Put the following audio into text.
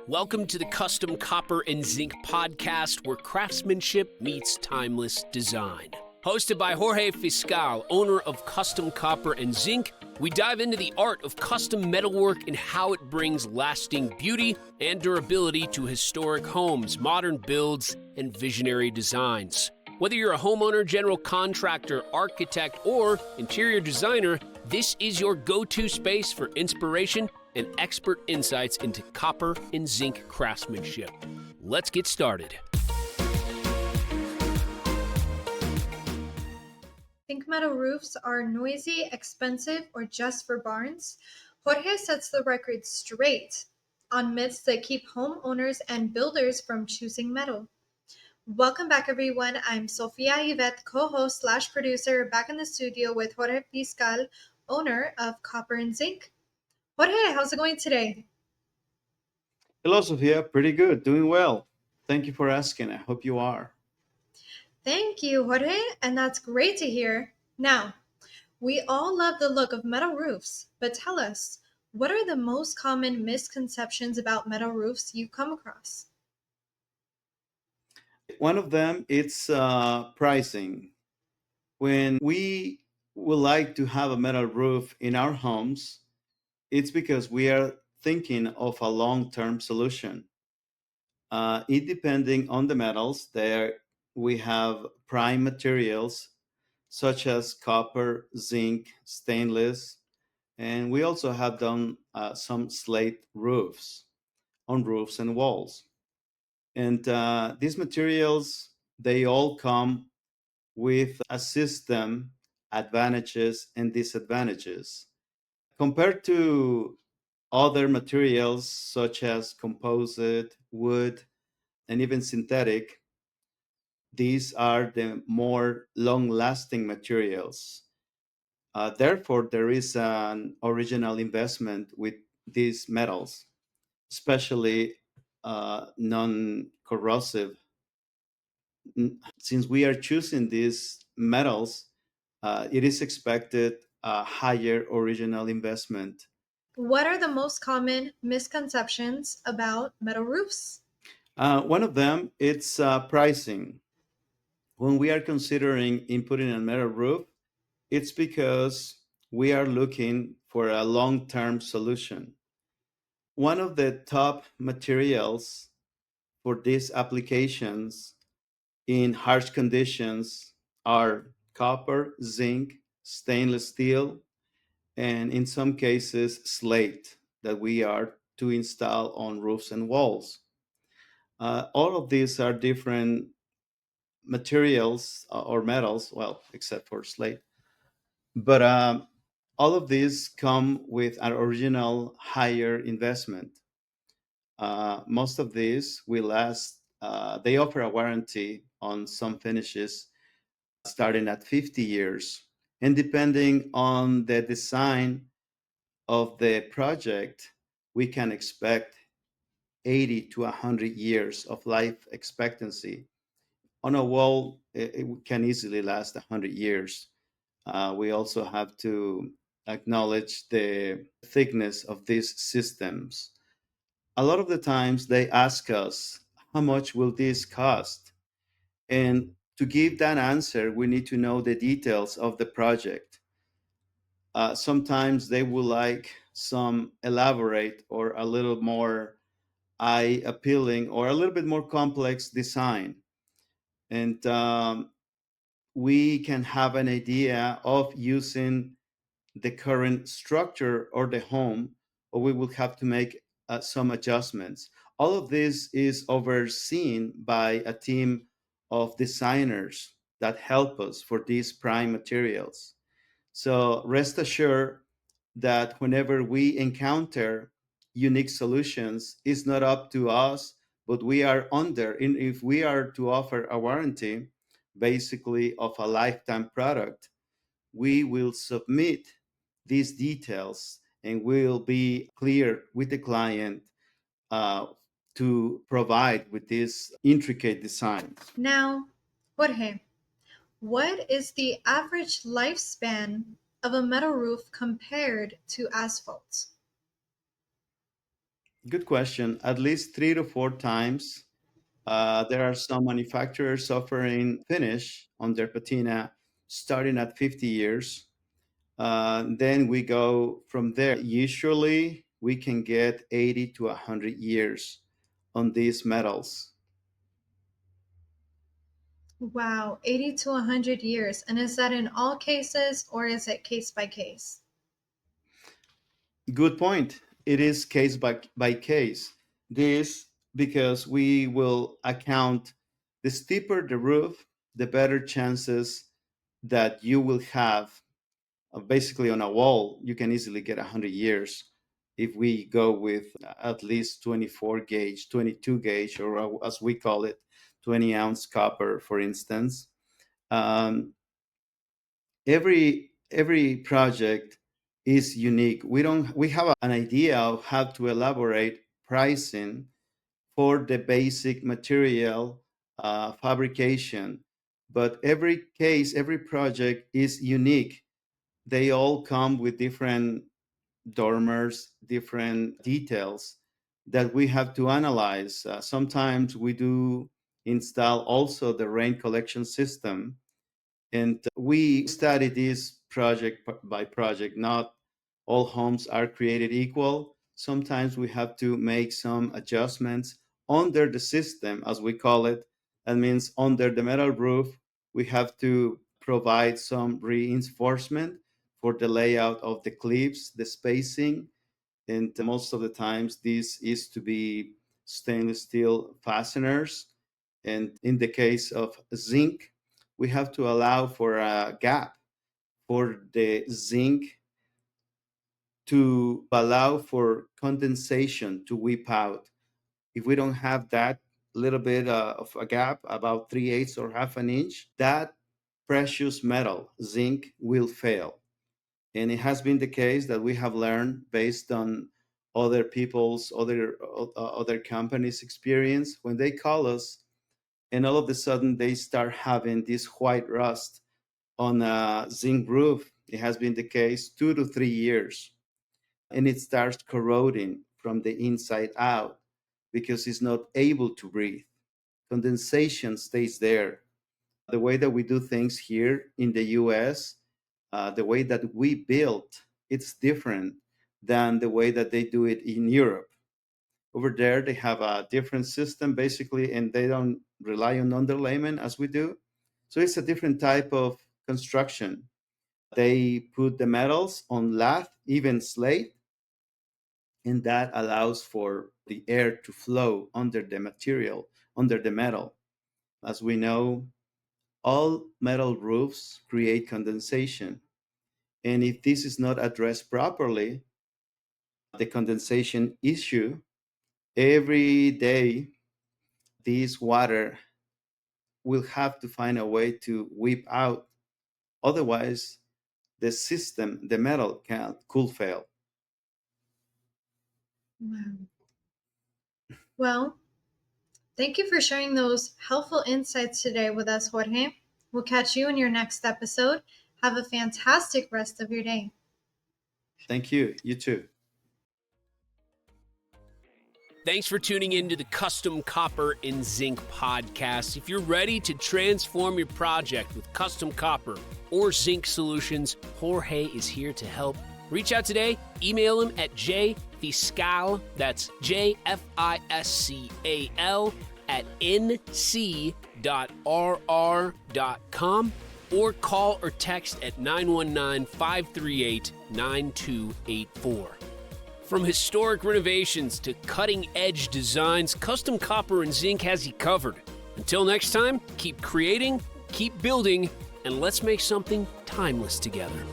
Welcome to the Custom Copper and Zinc podcast, where craftsmanship meets timeless design. Hosted by Jorge Fiscal, owner of Custom Copper and Zinc, we dive into the art of custom metalwork and how it brings lasting beauty and durability to historic homes, modern builds, and visionary designs. Whether you're a homeowner, general contractor, architect, or interior designer, this is your go-to space for inspiration and expert insights into copper and zinc craftsmanship. Let's get started. Think metal roofs are noisy, expensive, or just for barns? Jorge sets the record straight on myths that keep homeowners and builders from choosing metal. Welcome back, everyone. I'm Sofia Yvette, co-host / producer, back in the studio with Jorge Fiscal, owner of Copper and Zinc. Jorge, how's it going today? Hello, Sophia. Pretty good. Doing well. Thank you for asking. I hope you are. Thank you, Jorge, and that's great to hear. Now, we all love the look of metal roofs, but tell us, what are the most common misconceptions about metal roofs you come across? One of them it's pricing. When we would like to have a metal roof in our homes, it's because we are thinking of a long-term solution. It depending on the metals, there we have prime materials such as copper, zinc, stainless, and we also have done some slate roofs on roofs and walls. And these materials, they all come with a system advantages and disadvantages. Compared to other materials such as composite, wood, and even synthetic, these are the more long lasting materials. Therefore, there is an original investment with these metals, especially non corrosive. Since we are choosing these metals, it is expected a higher original investment. What are the most common misconceptions about metal roofs? One of them it's pricing. When we are considering inputting a metal roof, it's because we are looking for a long-term solution. One of the top materials for these applications in harsh conditions are copper, zinc, stainless steel, and in some cases, slate that we are to install on roofs and walls. All of these are different materials or metals, well, except for slate. But all of these come with an original higher investment. Most of these will last, they offer a warranty on some finishes starting at 50 years. And depending on the design of the project, we can expect 80 to 100 years of life expectancy. On a wall, it can easily last 100 years. We also have to acknowledge the thickness of these systems. A lot of the times they ask us, how much will this cost? And to give that answer, we need to know the details of the project. Sometimes they will like some elaborate or a little more eye appealing or a little bit more complex design. And we can have an idea of using the current structure or the home, or we will have to make some adjustments. All of this is overseen by a team of designers that help us for these prime materials. So rest assured that whenever we encounter unique solutions, it's not up to us, but we are under. And if we are to offer a warranty, basically of a lifetime product, we will submit these details and we'll be clear with the client uh, to provide with these intricate designs. Now, Jorge, what is the average lifespan of a metal roof compared to asphalt? Good question. At least 3 to 4 times. There are some manufacturers offering finish on their patina starting at 50 years. Then we go from there. Usually, we can get 80 to 100 years on these metals. Wow, 80 to 100 years. And is that in all cases or is it case by case? Good point. It is case by case. This because we will account the steeper the roof, the better chances that you will have. Basically, on a wall, you can easily get 100 years if we go with at least 24 gauge, 22 gauge, or as we call it, 20-ounce copper, for instance. Um, every project is unique. We have an idea of how to elaborate pricing for the basic material fabrication, but every case, every project is unique. They all come with different dormers, different details that we have to analyze. Sometimes we do install also the rain collection system, and we study this project by project. Not all homes are created equal. Sometimes we have to make some adjustments under the system, as we call it. That means under the metal roof, we have to provide some reinforcement for the layout of the clips, the spacing, and most of the times this is to be stainless steel fasteners. And in the case of zinc, we have to allow for a gap for the zinc to allow for condensation to weep out. If we don't have that little bit of a gap, about 3/8 or half an inch, that precious metal, zinc, will fail. And it has been the case that we have learned based on other people's, other companies' experience when they call us, and all of a sudden they start having this white rust on a zinc roof. It has been the case 2 to 3 years, and it starts corroding from the inside out because it's not able to breathe. Condensation stays there. The way that we do things here in the US, the way that we build, it's different than the way that they do it in Europe. Over there, they have a different system basically, and they don't rely on underlayment as we do. So it's a different type of construction. They put the metals on lath, even slate, and that allows for the air to flow under the material, under the metal. As we know, all metal roofs create condensation. And if this is not addressed properly, the condensation issue, every day, this water will have to find a way to weep out. Otherwise, the system, the metal could fail. Wow. Well, thank you for sharing those helpful insights today with us, Jorge. We'll catch you in your next episode. Have a fantastic rest of your day. Thank you. You too. Thanks for tuning in to the Custom Copper and Zinc podcast. If you're ready to transform your project with custom copper or zinc solutions, Jorge is here to help. Reach out today. Email him at jfiscal, that's JFISCAL, at nc.rr.com, or call or text at 919-538-9284. From historic renovations to cutting-edge designs, Custom Copper and Zinc has you covered. Until next time, keep creating, keep building, and let's make something timeless together.